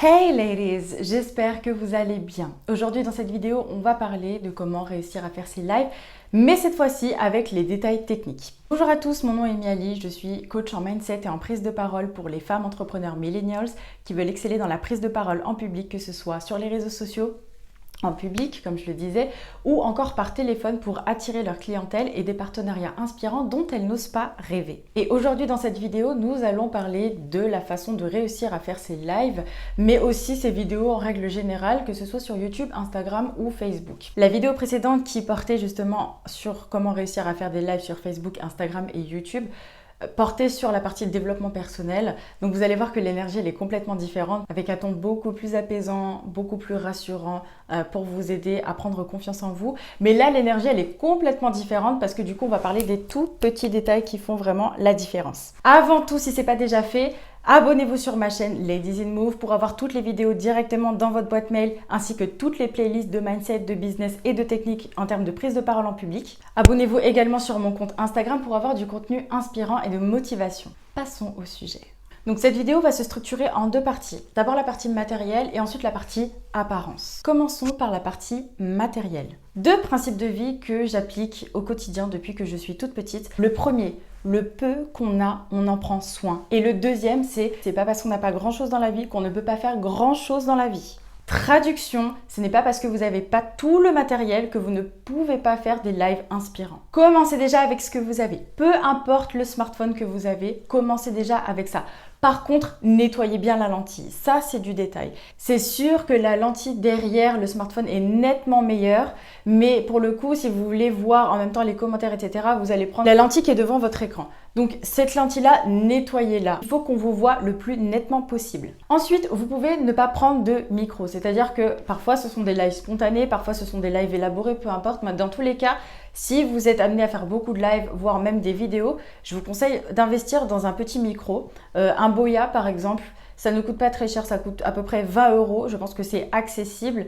Hey ladies, j'espère que vous allez bien. Aujourd'hui dans cette vidéo, on va parler de comment réussir à faire ses lives, mais cette fois-ci avec les détails techniques. Bonjour à tous, mon nom est Miali, je suis coach en mindset et en prise de parole pour les femmes entrepreneurs millennials qui veulent exceller dans la prise de parole en public, que ce soit sur les réseaux sociaux, en public, comme je le disais, ou encore par téléphone pour attirer leur clientèle et des partenariats inspirants dont elles n'osent pas rêver. Et aujourd'hui dans cette vidéo, nous allons parler de la façon de réussir à faire ses lives, mais aussi ses vidéos en règle générale, que ce soit sur YouTube, Instagram ou Facebook. La vidéo précédente qui portait justement sur comment réussir à faire des lives sur Facebook, Instagram et YouTube, porté sur la partie de développement personnel. Donc vous allez voir que l'énergie elle est complètement différente, avec un ton beaucoup plus apaisant, beaucoup plus rassurant pour vous aider à prendre confiance en vous. Mais là l'énergie elle est complètement différente parce que du coup on va parler des tout petits détails qui font vraiment la différence. Avant tout, si ce n'est pas déjà fait, abonnez-vous sur ma chaîne Ladies in Move pour avoir toutes les vidéos directement dans votre boîte mail ainsi que toutes les playlists de mindset, de business et de techniques en termes de prise de parole en public. Abonnez-vous également sur mon compte Instagram pour avoir du contenu inspirant et de motivation. Passons au sujet. Donc cette vidéo va se structurer en deux parties. D'abord la partie matérielle et ensuite la partie apparence. Commençons par la partie matérielle. Deux principes de vie que j'applique au quotidien depuis que je suis toute petite. Le premier, le peu qu'on a, on en prend soin. Et le deuxième, c'est pas parce qu'on n'a pas grand-chose dans la vie qu'on ne peut pas faire grand-chose dans la vie. Traduction, ce n'est pas parce que vous n'avez pas tout le matériel que vous ne pouvez pas faire des lives inspirants. Commencez déjà avec ce que vous avez. Peu importe le smartphone que vous avez, commencez déjà avec ça. Par contre, nettoyez bien la lentille. Ça, c'est du détail. C'est sûr que la lentille derrière le smartphone est nettement meilleure, mais pour le coup, si vous voulez voir en même temps les commentaires, etc., vous allez prendre la lentille qui est devant votre écran. Donc cette lentille-là, nettoyez-la. Il faut qu'on vous voit le plus nettement possible. Ensuite, vous pouvez ne pas prendre de micro. C'est-à-dire que parfois, ce sont des lives spontanés, parfois, ce sont des lives élaborés, peu importe. Mais dans tous les cas, si vous êtes amené à faire beaucoup de lives, voire même des vidéos, je vous conseille d'investir dans un petit micro. Un Boya, par exemple. Ça ne coûte pas très cher, ça coûte à peu près 20 €. Je pense que c'est accessible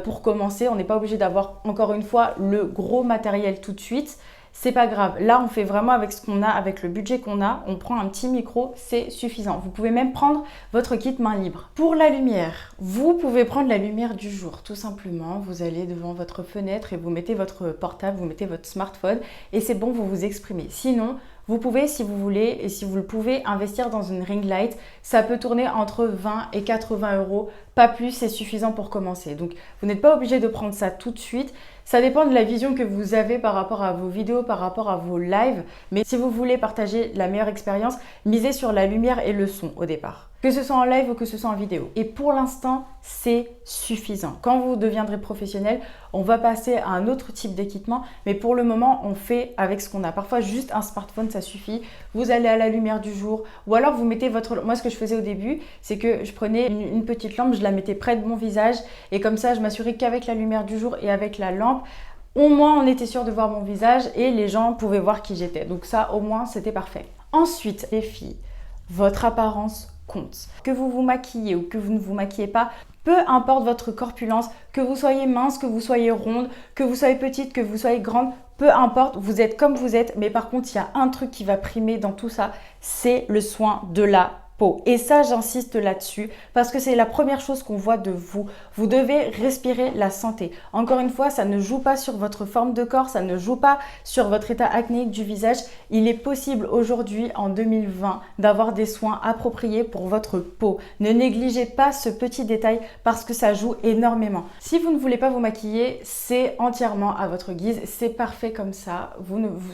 pour commencer. On n'est pas obligé d'avoir, encore une fois, le gros matériel tout de suite. C'est pas grave. Là, on fait vraiment avec ce qu'on a, avec le budget qu'on a. On prend un petit micro, c'est suffisant. Vous pouvez même prendre votre kit main libre. Pour la lumière, vous pouvez prendre la lumière du jour, tout simplement. Vous allez devant votre fenêtre et vous mettez votre portable, vous mettez votre smartphone et c'est bon, vous vous exprimez. Sinon, vous pouvez, si vous voulez, et si vous le pouvez, investir dans une ring light. Ça peut tourner entre 20 et 80 €. Pas plus, c'est suffisant pour commencer. Donc, vous n'êtes pas obligé de prendre ça tout de suite. Ça dépend de la vision que vous avez par rapport à vos vidéos, par rapport à vos lives. Mais si vous voulez partager la meilleure expérience, misez sur la lumière et le son au départ. Que ce soit en live ou que ce soit en vidéo. Et pour l'instant, c'est suffisant. Quand vous deviendrez professionnel, on va passer à un autre type d'équipement. Mais pour le moment, on fait avec ce qu'on a. Parfois, juste un smartphone, ça suffit. Vous allez à la lumière du jour. Ou alors, vous mettez votre... Moi, ce que je faisais au début, c'est que je prenais une petite lampe, je la mettais près de mon visage. Et comme ça, je m'assurais qu'avec la lumière du jour et avec la lampe, au moins, on était sûr de voir mon visage et les gens pouvaient voir qui j'étais. Donc ça, au moins, c'était parfait. Ensuite, les filles, votre apparence compte. Que vous vous maquillez ou que vous ne vous maquillez pas, peu importe votre corpulence, que vous soyez mince, que vous soyez ronde, que vous soyez petite, que vous soyez grande, peu importe, vous êtes comme vous êtes. Mais par contre, il y a un truc qui va primer dans tout ça, c'est le soin de la peau. Et ça, j'insiste là-dessus parce que c'est la première chose qu'on voit de vous. Vous devez respirer la santé. Encore une fois, ça ne joue pas sur votre forme de corps, ça ne joue pas sur votre état acnéique du visage. Il est possible aujourd'hui, en 2020, d'avoir des soins appropriés pour votre peau. Ne négligez pas ce petit détail parce que ça joue énormément. Si vous ne voulez pas vous maquiller, c'est entièrement à votre guise. C'est parfait comme ça.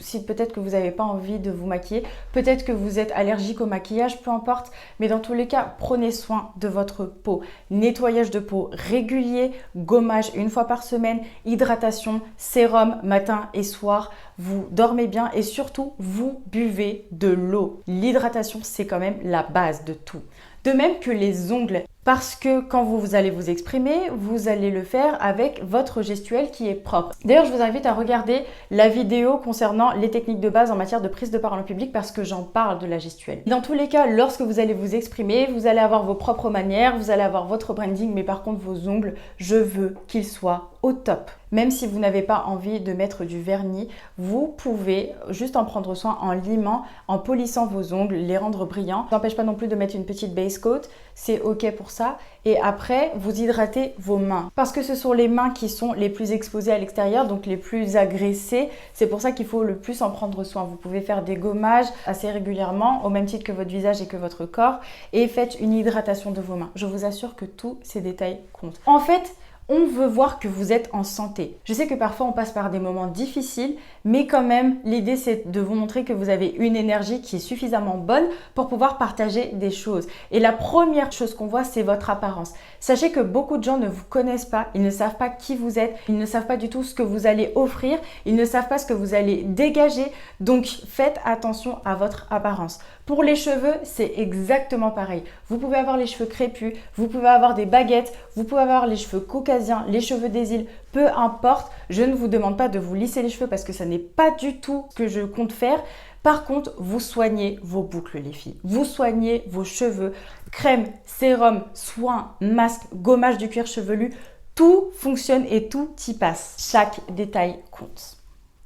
Si peut-être que vous n'avez pas envie de vous maquiller, peut-être que vous êtes allergique au maquillage, peu importe. Mais dans tous les cas, prenez soin de votre peau. Nettoyage de peau régulier, gommage une fois par semaine, hydratation, sérum matin et soir. Vous dormez bien et surtout, vous buvez de l'eau. L'hydratation, c'est quand même la base de tout. De même que les ongles, parce que quand vous allez vous exprimer, vous allez le faire avec votre gestuelle qui est propre. D'ailleurs, je vous invite à regarder la vidéo concernant les techniques de base en matière de prise de parole en public parce que j'en parle de la gestuelle. Dans tous les cas, lorsque vous allez vous exprimer, vous allez avoir vos propres manières, vous allez avoir votre branding, mais par contre vos ongles, je veux qu'ils soient au top. Même si vous n'avez pas envie de mettre du vernis, vous pouvez juste en prendre soin en limant, en polissant vos ongles, les rendre brillants. Ça n'empêche pas non plus de mettre une petite base coat. c'est ok pour ça. Et après, vous hydratez vos mains. Parce que ce sont les mains qui sont les plus exposées à l'extérieur, donc les plus agressées. C'est pour ça qu'il faut le plus en prendre soin. Vous pouvez faire des gommages assez régulièrement, au même titre que votre visage et que votre corps. Et faites une hydratation de vos mains. Je vous assure que tous ces détails comptent. En fait, on veut voir que vous êtes en santé. Je sais que parfois on passe par des moments difficiles, mais quand même, l'idée c'est de vous montrer que vous avez une énergie qui est suffisamment bonne pour pouvoir partager des choses. Et la première chose qu'on voit, c'est votre apparence. Sachez que beaucoup de gens ne vous connaissent pas, ils ne savent pas qui vous êtes, ils ne savent pas du tout ce que vous allez offrir, ils ne savent pas ce que vous allez dégager. Donc faites attention à votre apparence. Pour les cheveux, c'est exactement pareil. Vous pouvez avoir les cheveux crépus, vous pouvez avoir des baguettes, vous pouvez avoir les cheveux caucasiens, les cheveux des îles, peu importe. Je ne vous demande pas de vous lisser les cheveux parce que ça n'est pas du tout ce que je compte faire. Par contre, vous soignez vos boucles les filles. Vous soignez vos cheveux. Crème, sérum, soins, masque, gommage du cuir chevelu, tout fonctionne et tout y passe. Chaque détail compte.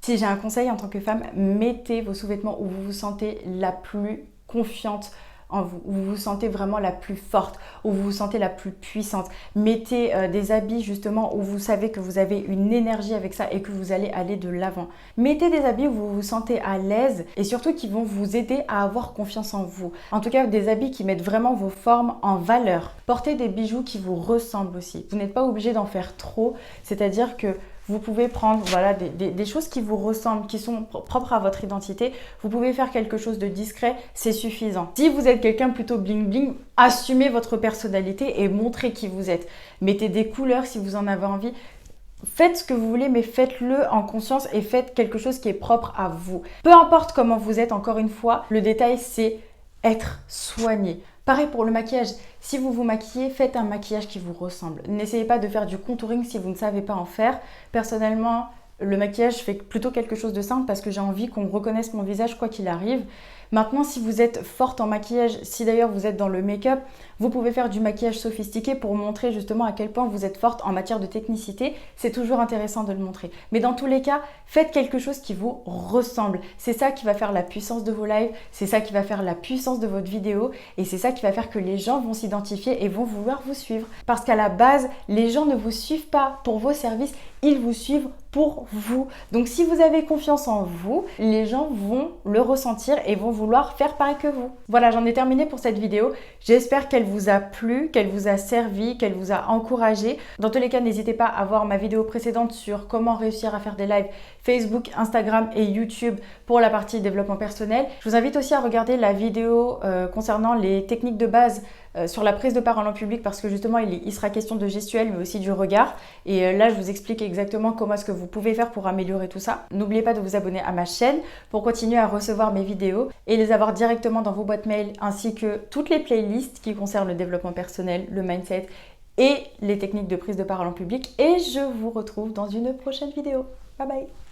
Si j'ai un conseil en tant que femme, mettez vos sous-vêtements où vous vous sentez la plus confiante en vous, où vous vous sentez vraiment la plus forte, où vous vous sentez la plus puissante. Mettez des habits justement où vous savez que vous avez une énergie avec ça et que vous allez aller de l'avant. Mettez des habits où vous vous sentez à l'aise et surtout qui vont vous aider à avoir confiance en vous. En tout cas, des habits qui mettent vraiment vos formes en valeur. Portez des bijoux qui vous ressemblent aussi. Vous n'êtes pas obligé d'en faire trop, c'est-à-dire que vous pouvez prendre voilà, des choses qui vous ressemblent, qui sont propres à votre identité. Vous pouvez faire quelque chose de discret, c'est suffisant. Si vous êtes quelqu'un plutôt bling bling, assumez votre personnalité et montrez qui vous êtes. Mettez des couleurs si vous en avez envie. Faites ce que vous voulez, mais faites-le en conscience et faites quelque chose qui est propre à vous. Peu importe comment vous êtes, encore une fois, le détail c'est être soigné. Pareil pour le maquillage, si vous vous maquillez, faites un maquillage qui vous ressemble. N'essayez pas de faire du contouring si vous ne savez pas en faire. Personnellement, le maquillage, je fais plutôt quelque chose de simple parce que j'ai envie qu'on reconnaisse mon visage quoi qu'il arrive. Maintenant, si vous êtes forte en maquillage, si d'ailleurs vous êtes dans le make-up, vous pouvez faire du maquillage sophistiqué pour montrer justement à quel point vous êtes forte en matière de technicité. C'est toujours intéressant de le montrer. Mais dans tous les cas, faites quelque chose qui vous ressemble. C'est ça qui va faire la puissance de vos lives, c'est ça qui va faire la puissance de votre vidéo et c'est ça qui va faire que les gens vont s'identifier et vont vouloir vous suivre. Parce qu'à la base, les gens ne vous suivent pas pour vos services, ils vous suivent pour vous. Donc si vous avez confiance en vous, les gens vont le ressentir et vont vouloir faire pareil que vous. Voilà, j'en ai terminé pour cette vidéo. J'espère qu'elle vous a plu, qu'elle vous a servi, qu'elle vous a encouragé. Dans tous les cas, n'hésitez pas à voir ma vidéo précédente sur comment réussir à faire des lives Facebook, Instagram et YouTube pour la partie développement personnel. Je vous invite aussi à regarder la vidéo concernant les techniques de base sur la prise de parole en public parce que justement il sera question de gestuelle mais aussi du regard et là je vous explique exactement comment est-ce que vous pouvez faire pour améliorer tout ça. N'oubliez pas de vous abonner à ma chaîne pour continuer à recevoir mes vidéos et les avoir directement dans vos boîtes mail ainsi que toutes les playlists qui concernent le développement personnel, le mindset et les techniques de prise de parole en public et je vous retrouve dans une prochaine vidéo. Bye bye.